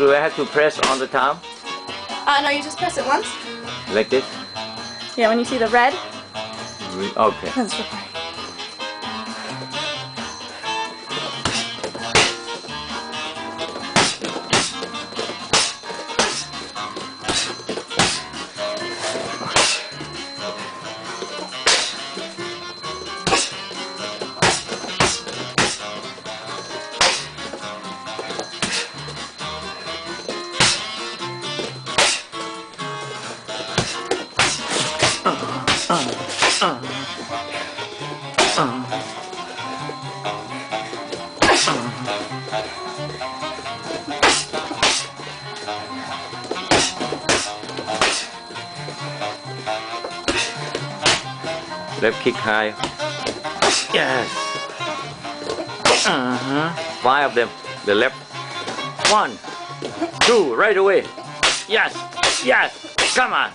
Do I have to press on the top? No, you just press it once. Like this? Yeah, when you see the red, Okay. that's your part. Left kick high. Yes. 5 of them. The left. 1, 2, right away. Yes. Yes. Come on.